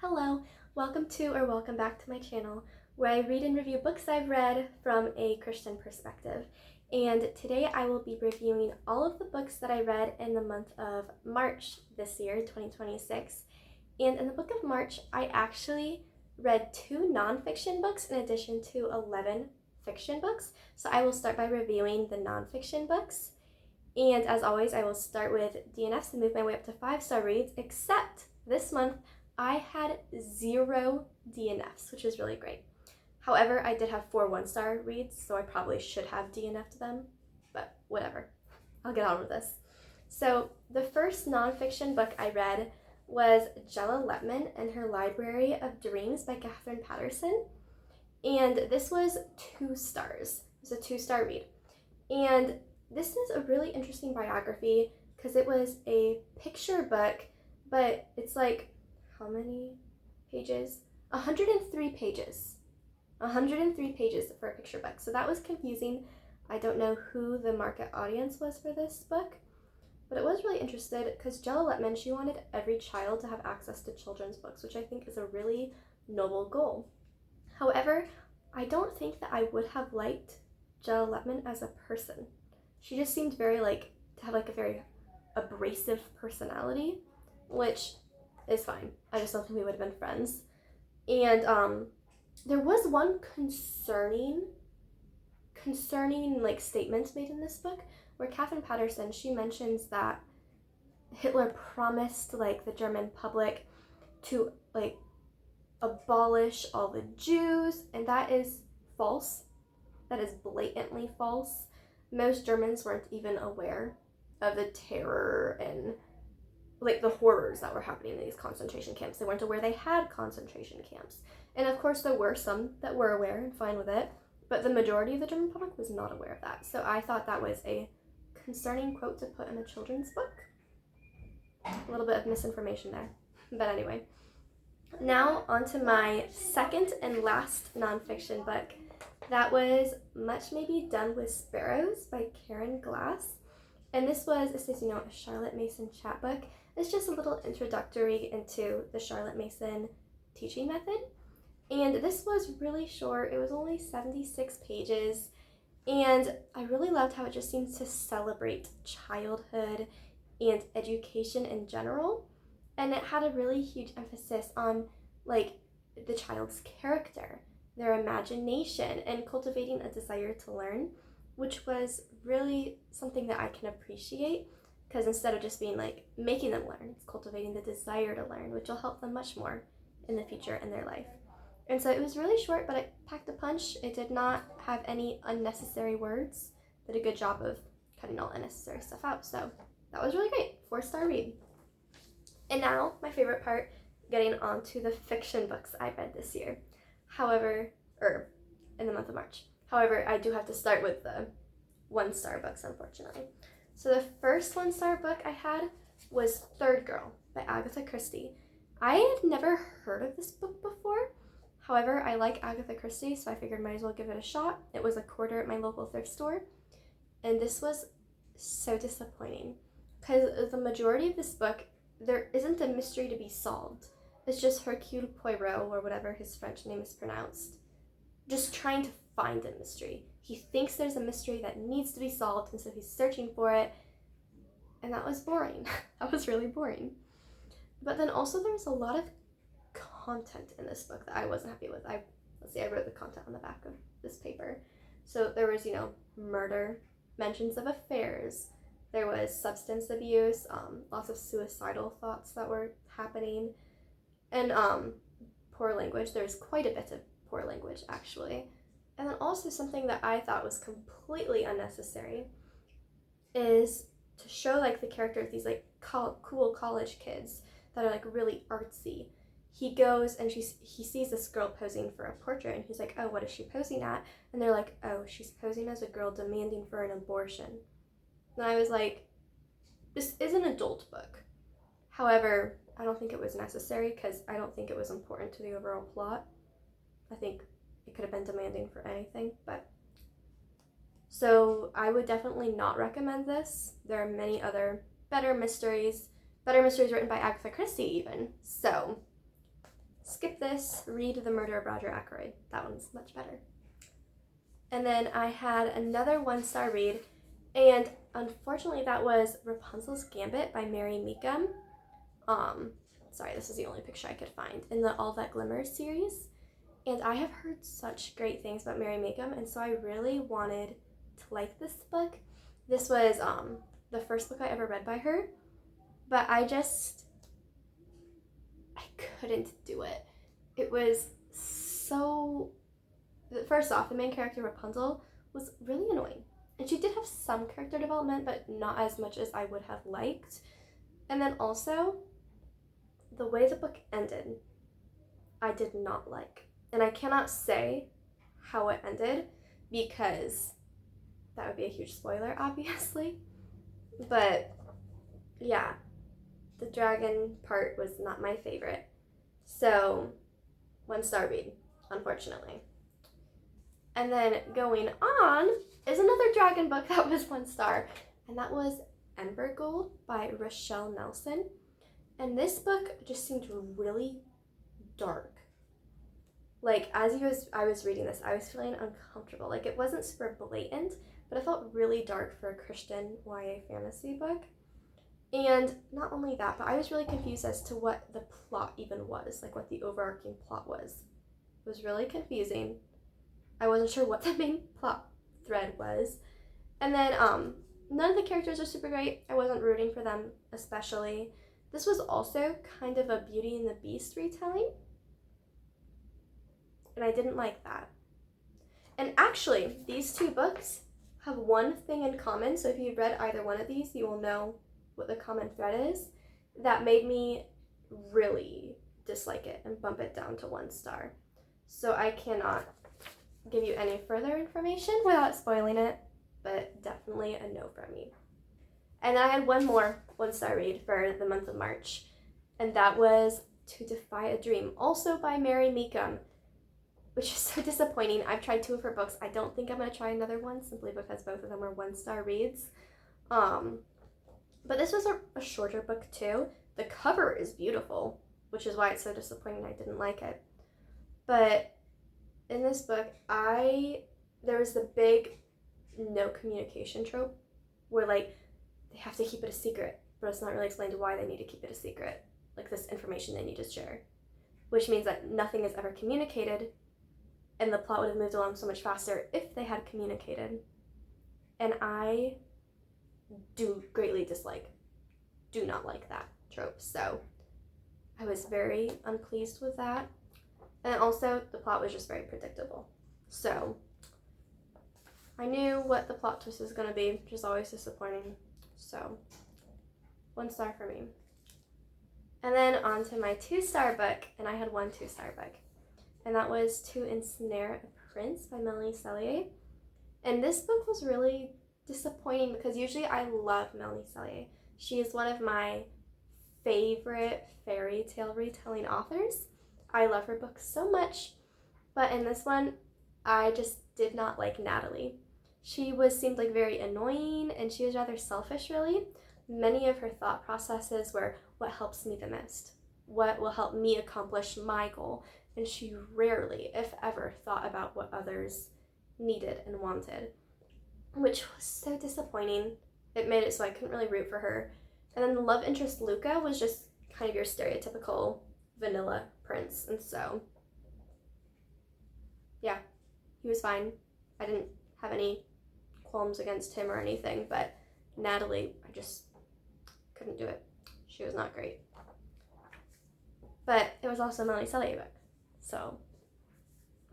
Hello, welcome back to my channel where I read and review books I've read from a Christian perspective. And today I will be reviewing all of the books that I read in the month of March this year, 2026. And in the book of March, I actually read 2 nonfiction books in addition to 11 fiction books. So I will start by reviewing the nonfiction books. And as always, I will start with DNFs and move my way up to 5-star reads, except this month I had 0 DNFs, which is really great. However, I did have 4 1-star reads, so I probably should have DNF'd them, but whatever. I'll get on with this. So the first nonfiction book I read was Jella Letman and Her Library of Dreams by Katherine Paterson. And this was 2 stars. It was a 2-star read. And this is a really interesting biography because it was a picture book, but it's like, how many pages? 103 pages. 103 pages for a picture book. So that was confusing. I don't know who the market audience was for this book, but it was really interested because Jella Letman, she wanted every child to have access to children's books, which I think is a really noble goal. However, I don't think that I would have liked Jella Letman as a person. She just seemed very to have a very abrasive personality, which is fine. I just don't think we would have been friends. And there was one concerning statement made in this book where Katherine Paterson, she mentions that Hitler promised the German public to abolish all the Jews, and that is false. That is blatantly false. Most Germans weren't even aware of the terror and the horrors that were happening in these concentration camps. They weren't aware they had concentration camps. And of course there were some that were aware and fine with it, but the majority of the German public was not aware of that. So I thought that was a concerning quote to put in a children's book. A little bit of misinformation there. But anyway, now on to my second and last nonfiction book. That was Much May Be Done with Sparrows by Karen Glass. And this was, it says, a Charlotte Mason chapbook. It's just a little introductory into the Charlotte Mason teaching method. And this was really short. It was only 76 pages. And I really loved how it just seems to celebrate childhood and education in general. And it had a really huge emphasis on the child's character, their imagination, and cultivating a desire to learn, which was really something that I can appreciate, because instead of just being making them learn, it's cultivating the desire to learn, which will help them much more in the future in their life. And so it was really short, but it packed a punch. It did not have any unnecessary words. Did a good job of cutting all unnecessary stuff out. So that was really great. 4-star read. And now my favorite part, getting on to the fiction books I read this year. In the month of March. However, I do have to start with the 1-star books, unfortunately. So the first 1-star book I had was Third Girl by Agatha Christie. I had never heard of this book before. However, I like Agatha Christie, so I figured might as well give it a shot. It was $1 at my local thrift store. And this was so disappointing because the majority of this book, there isn't a mystery to be solved. It's just Hercule Poirot, or whatever his French name is pronounced, just trying to find a mystery. He thinks there's a mystery that needs to be solved, and so he's searching for it. And that was boring. That was really boring. But then also there was a lot of content in this book that I wasn't happy with. I wrote the content on the back of this paper. So there was, murder, mentions of affairs. There was substance abuse, lots of suicidal thoughts that were happening, and poor language. There's quite a bit of poor language, actually. And then also something that I thought was completely unnecessary is to show the character of these cool college kids that are really artsy. He goes and he sees this girl posing for a portrait, and he's like, oh, what is she posing at? And they're like, oh, she's posing as a girl demanding for an abortion. And I was like, this is an adult book. However, I don't think it was necessary because I don't think it was important to the overall plot. I think it could have been demanding for anything, but so I would definitely not recommend this. There are many other better mysteries written by Agatha Christie even. So skip this, read The Murder of Roger Ackroyd. That one's much better. And then I had another 1-star read, and unfortunately that was Rapunzel's Gambit by Mary Meekum. Sorry, this is the only picture I could find in the All That Glimmers series. And I have heard such great things about Mary Meekum, and so I really wanted to like this book. This was the first book I ever read by her, but I couldn't do it. It was so... First off, the main character, Rapunzel, was really annoying. And she did have some character development, but not as much as I would have liked. And then also, the way the book ended, I did not like. And I cannot say how it ended because that would be a huge spoiler, obviously. But yeah, the dragon part was not my favorite. So, 1-star read, unfortunately. And then going on is another dragon book that was 1 star, and that was Ember Gold by Rochelle Nelson. And this book just seemed really dark. Like, as I was reading this, I was feeling uncomfortable. Like, it wasn't super blatant, but it felt really dark for a Christian YA fantasy book. And not only that, but I was really confused as to what the plot even was, like what the overarching plot was. It was really confusing. I wasn't sure what the main plot thread was. And then none of the characters are super great. I wasn't rooting for them especially. This was also kind of a Beauty and the Beast retelling, and I didn't like that. And actually, these 2 books have one thing in common, so if you've read either one of these, you will know what the common thread is. That made me really dislike it and bump it down to 1 star. So I cannot give you any further information without spoiling it, but definitely a no from me. And I had one more 1-star read for the month of March, and that was To Defy a Dream, also by Mary Meekum, which is so disappointing. I've tried 2 of her books. I don't think I'm going to try another one, simply because both of them were 1-star reads. But this was a shorter book too. The cover is beautiful, which is why it's so disappointing I didn't like it. But in this book, there was the big no communication trope where, like, they have to keep it a secret, but it's not really explained why they need to keep it a secret. Like, this information they need to share. Which means that nothing is ever communicated, and the plot would have moved along so much faster if they had communicated. And I do not like that trope, so I was very unpleased with that. And also, the plot was just very predictable. So, I knew what the plot twist was going to be, which is always disappointing. So, 1 star for me. And then on to my 2-star book, and I had 1 2-star book. And that was To Ensnare a Prince by Melanie Sellier. And this book was really disappointing because usually I love Melanie Sellier. She is one of my favorite fairy tale retelling authors. I love her books so much, but in this one, I just did not like Natalie. She seemed like very annoying, and she was rather selfish, really. Many of her thought processes were what helps me the most, what will help me accomplish my goal, and she rarely, if ever, thought about what others needed and wanted, which was so disappointing. It made it so I couldn't really root for her. And then the love interest, Luca, was just kind of your stereotypical vanilla prince, and so yeah, he was fine. I didn't have any qualms against him or anything, but Natalie, I just couldn't do it. She was not great. But it was also a Melanie Sellier book, so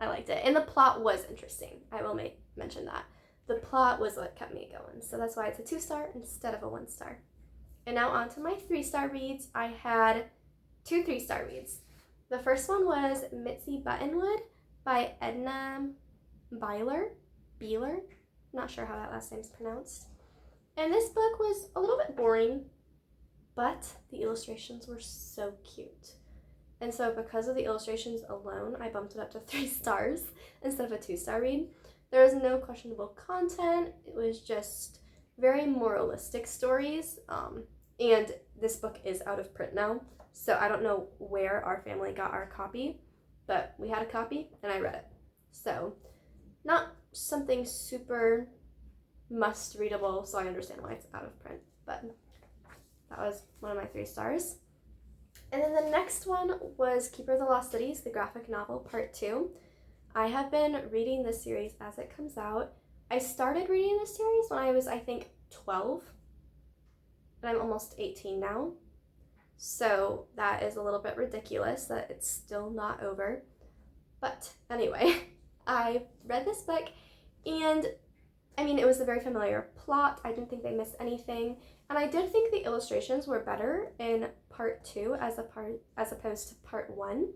I liked it. And the plot was interesting. I will mention that. The plot was what kept me going, so that's why it's a 2-star instead of a 1-star. And now on to my 3-star reads. I had 2 3-star reads. The first one was Mitzi Buttonwood by Edna Beeler. Not sure how that last name's pronounced. And this book was a little bit boring, but the illustrations were so cute. And so because of the illustrations alone, I bumped it up to 3 stars instead of a 2-star read. There was no questionable content. It was just very moralistic stories. And this book is out of print now, So I don't know where our family got our copy, but we had a copy and I read it. So not something super must readable, so I understand why it's out of print, but that was one of my 3 stars. And then the next one was Keeper of the Lost Cities, the graphic novel, part 2. I have been reading this series as it comes out. I started reading this series when I was, I think, 12, and I'm almost 18 now. So that is a little bit ridiculous that it's still not over. But anyway, I read this book, and I mean, it was a very familiar plot. I didn't think they missed anything. And I did think the illustrations were better in part 2 as opposed to part 1.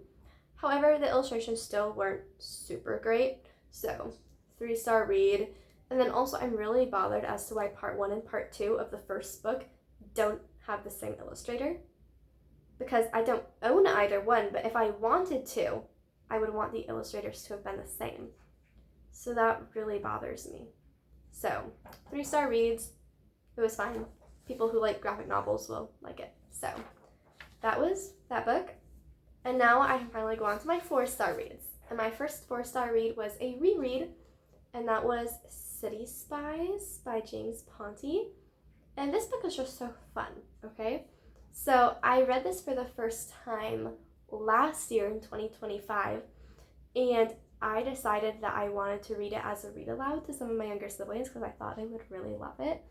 However, the illustrations still weren't super great. So 3-star read. And then also I'm really bothered as to why part 1 and part 2 of the first book don't have the same illustrator. Because I don't own either one, but if I wanted to, I would want the illustrators to have been the same. So that really bothers me. So 3-star reads, it was fine. People who like graphic novels will like it. So that was that book. And now I can finally go on to my 4-star reads. And my first 4-star read was a reread, and that was City Spies by James Ponti. And this book was just so fun, okay? So I read this for the first time last year in 2025, and I decided that I wanted to read it as a read aloud to some of my younger siblings because I thought they would really love it.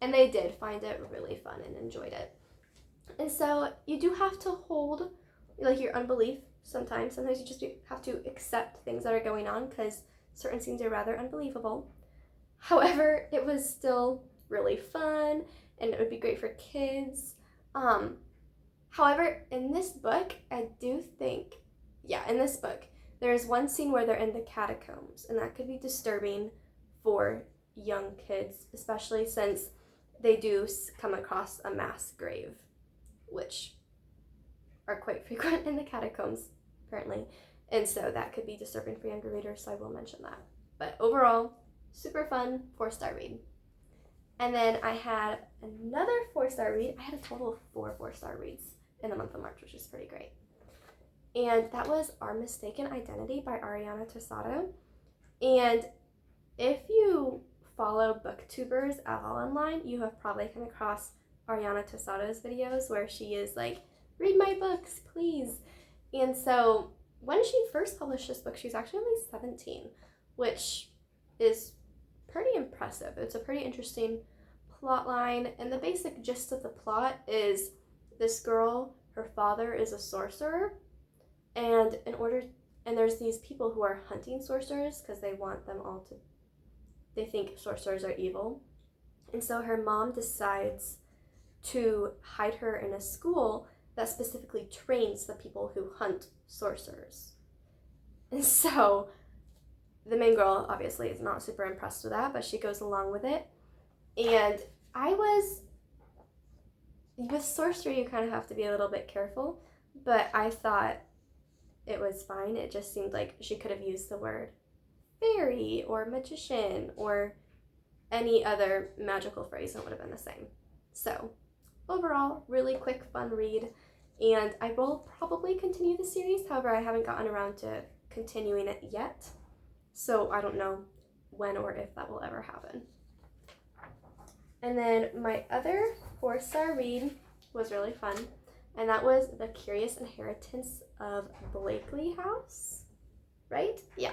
And they did find it really fun and enjoyed it. And so you do have to hold like your unbelief sometimes. Sometimes you just have to accept things that are going on because certain scenes are rather unbelievable. However, it was still really fun and it would be great for kids. However, in this book, I do think, in this book, there's one scene where they're in the catacombs, and that could be disturbing for young kids, especially since they do come across a mass grave, which are quite frequent in the catacombs, apparently. And so that could be disturbing for younger readers, so I will mention that. But overall, super fun 4-star read. And then I had another 4-star read. I had a total of 4 4-star reads in the month of March, which is pretty great. And that was Our Mistaken Identity by Ariana Tosado. And if you follow booktubers at all online, you have probably come across Ariana Tosado's videos where she is like, read my books, please. And so when she first published this book, she was actually only 17, which is pretty impressive. It's a pretty interesting plot line, and the basic gist of the plot is this girl, her father is a sorcerer, and there's these people who are hunting sorcerers because they want them all to, they think sorcerers are evil. And so her mom decides to hide her in a school that specifically trains the people who hunt sorcerers. And so the main girl obviously is not super impressed with that, but she goes along with it. And with sorcery, you kind of have to be a little bit careful, but I thought it was fine. It just seemed like she could have used the word fairy or magician or any other magical phrase and it would have been the same. So overall, really quick, fun read, and I will probably continue the series. However, I haven't gotten around to continuing it yet, so I don't know when or if that will ever happen. And then my other 4-star read was really fun, and that was The Curious Inheritance of Blakely House, right? Yeah,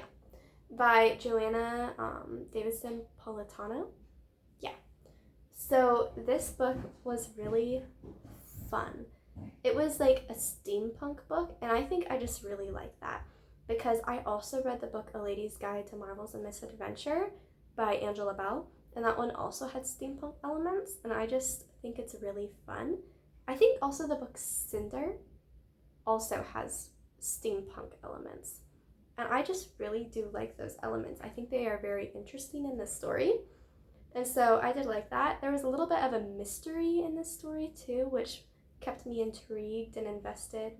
by Joanna Davidson Politano. Yeah. So this book was really fun. It was like a steampunk book, and I think I just really like that because I also read the book A Lady's Guide to Marvels and Misadventure by Angela Bell, and that one also had steampunk elements, and I just think it's really fun. I think also the book Cinder also has steampunk elements, and I just really do like those elements. I think they are very interesting in the story, and so I did like that. There was a little bit of a mystery in this story too, which kept me intrigued and invested.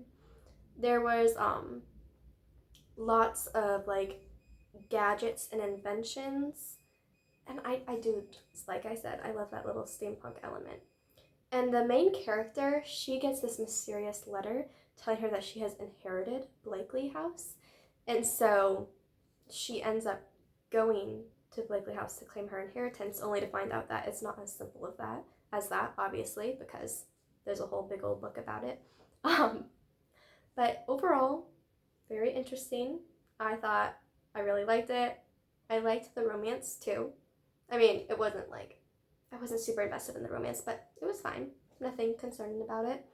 There was lots of like gadgets and inventions, and I do, like I said, I love that little steampunk element. And the main character, she gets this mysterious letter telling her that she has inherited Blakely House. And so she ends up going to Blakely House to claim her inheritance, only to find out that it's not as simple as that, obviously, because there's a whole big old book about it. But overall, very interesting. I thought I really liked it. I liked the romance too. I mean, I wasn't super invested in the romance, but it was fine. Nothing concerning about it.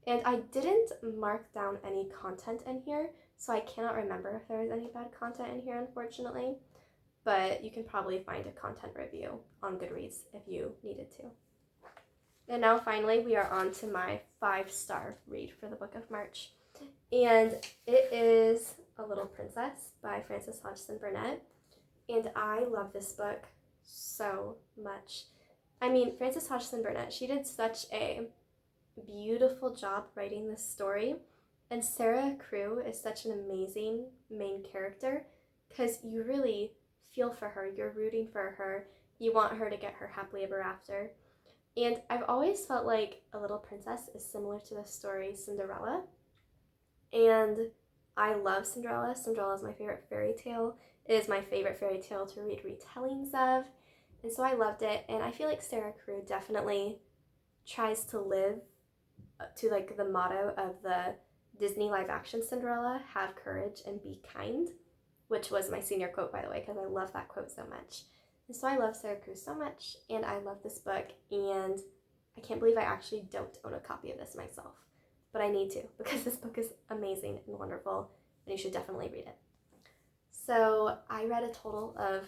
And I didn't mark down any content in here, so I cannot remember if there was any bad content in here, unfortunately. But you can probably find a content review on Goodreads if you needed to. And now finally, we are on to my 5-star read for the book of March. And it is A Little Princess by Frances Hodgson Burnett. And I love this book so much. I mean, Frances Hodgson Burnett, she did such a beautiful job writing this story. And Sarah Crewe is such an amazing main character because you really feel for her. You're rooting for her. You want her to get her happily ever after. And I've always felt like A Little Princess is similar to the story Cinderella. And I love Cinderella. Cinderella is my favorite fairy tale. It is my favorite fairy tale to read retellings of. And so I loved it. And I feel like Sarah Crewe definitely tries to live to like the motto of the Disney live action Cinderella, have courage and be kind, which was my senior quote, by the way, because I love that quote so much. And so I love Sarah Crewe so much, and I love this book, and I can't believe I actually don't own a copy of this myself, but I need to because this book is amazing and wonderful, and you should definitely read it. So I read a total of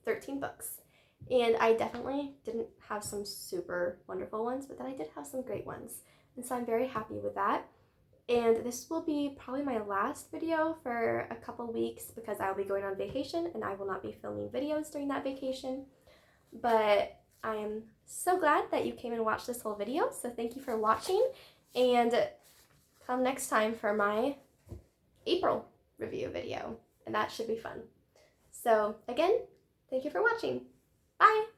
13 books, and I definitely didn't have some super wonderful ones, but then I did have some great ones, and so I'm very happy with that. And this will be probably my last video for a couple weeks because I'll be going on vacation and I will not be filming videos during that vacation. But I am so glad that you came and watched this whole video, so thank you for watching, and come next time for my April review video, and that should be fun. So again, thank you for watching. Bye!